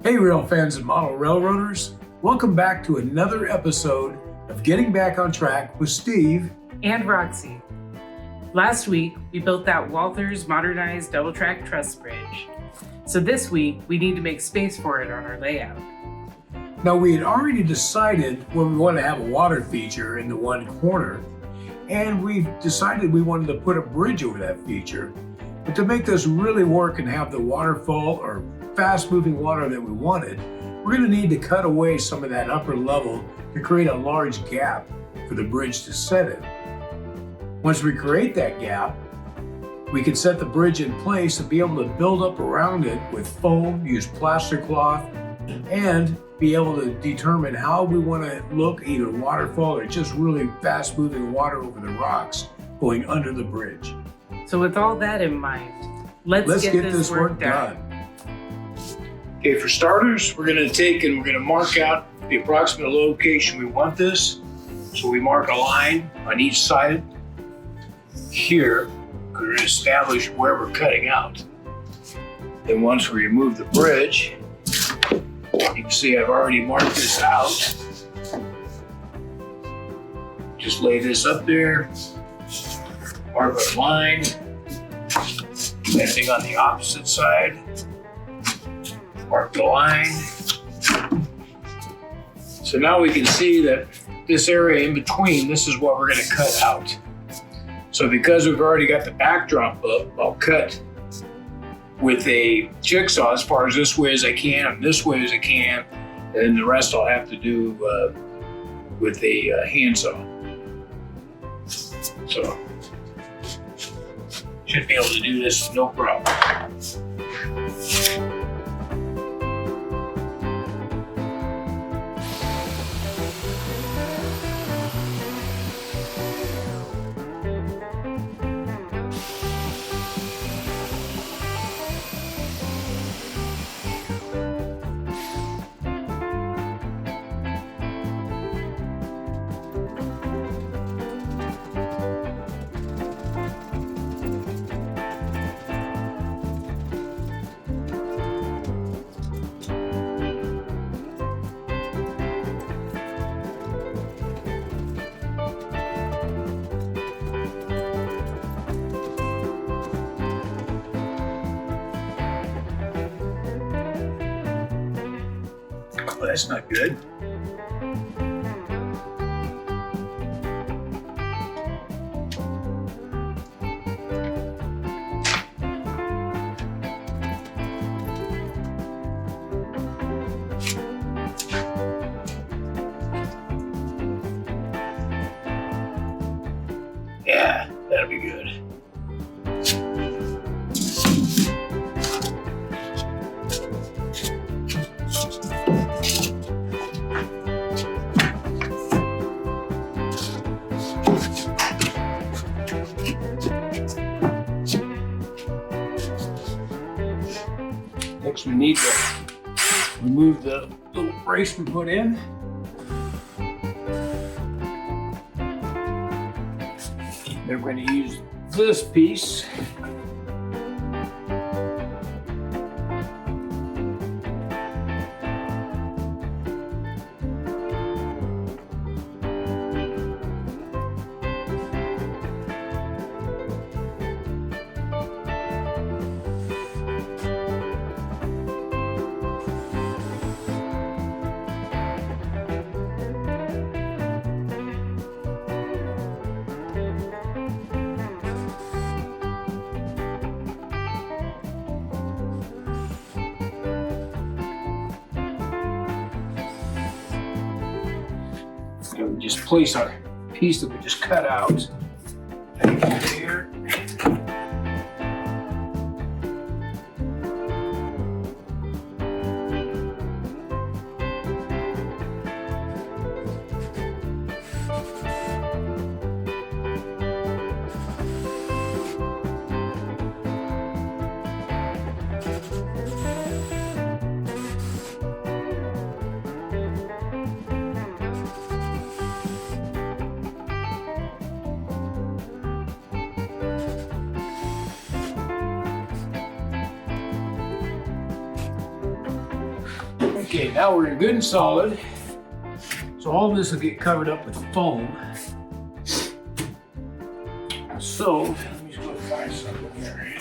Hey rail fans and model railroaders, welcome back to another episode of Getting Back on Track with Steve and Roxy. Last week, we built that Walther's modernized double-track truss bridge. So this week, we need to make space for it on our layout. Now we had already decided where we want to have a water feature in the one corner, and we decided we wanted to put a bridge over that feature. But to make this really work and have the waterfall or fast-moving water that we wanted, we're going to need to cut away some of that upper level to create a large gap for the bridge to set in. Once we create that gap, we can set the bridge in place and be able to build up around it with foam, use plaster cloth, and be able to determine how we want to look, either waterfall or just really fast-moving water over the rocks going under the bridge. So with all that in mind, let's get this work done. Okay, for starters, we're going to mark out the approximate location we want this. So we mark a line on each side. Here, we're going to establish where we're cutting out. Then once we remove the bridge, you can see I've already marked this out. Just lay this up there, mark a line, same thing on the opposite side. Mark the line. So now we can see that this area in between, this is what we're going to cut out. So because we've already got the backdrop up, I'll cut with a jigsaw as far as this way as I can and this way as I can, and then the rest I'll have to do with a handsaw. So should be able to do this no problem. Well, that's not good. Yeah, that'll be good. Next, we need to remove the little brace we put in. Then we're going to use this piece. And we just place our piece that we just cut out here. Okay, now we're good and solid. So all this will get covered up with foam. So, let me just go find something here.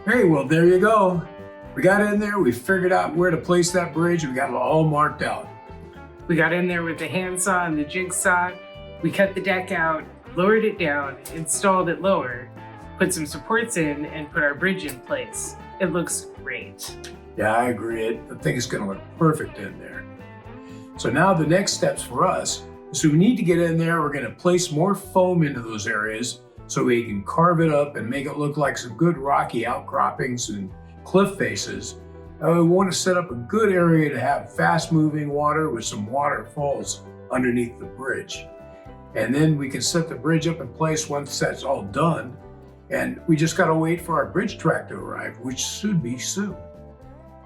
Hey, well, there you go. We got in there, we figured out where to place that bridge, we got it all marked out. We got in there with the handsaw and the jigsaw. We cut the deck out, lowered it down, installed it lower, put some supports in, and put our bridge in place. It looks great. Yeah, I agree. I think it's gonna look perfect in there. So now the next steps for us, so we need to get in there, we're gonna place more foam into those areas so we can carve it up and make it look like some good rocky outcroppings and cliff faces. We want to set up a good area to have fast moving water with some waterfalls underneath the bridge. And then we can set the bridge up in place once that's all done. And we just got to wait for our bridge track to arrive, which should be soon.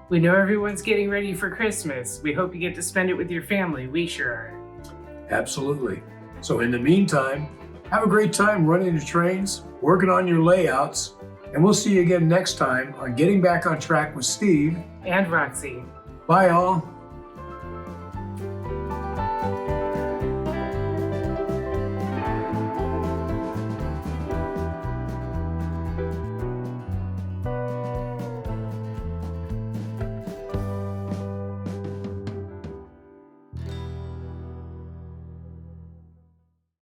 We know everyone's getting ready for Christmas. We hope you get to spend it with your family. We sure are. Absolutely. So in the meantime, have a great time running the trains, working on your layouts, and we'll see you again next time on Getting Back on Track with Steve and Roxy. Bye all.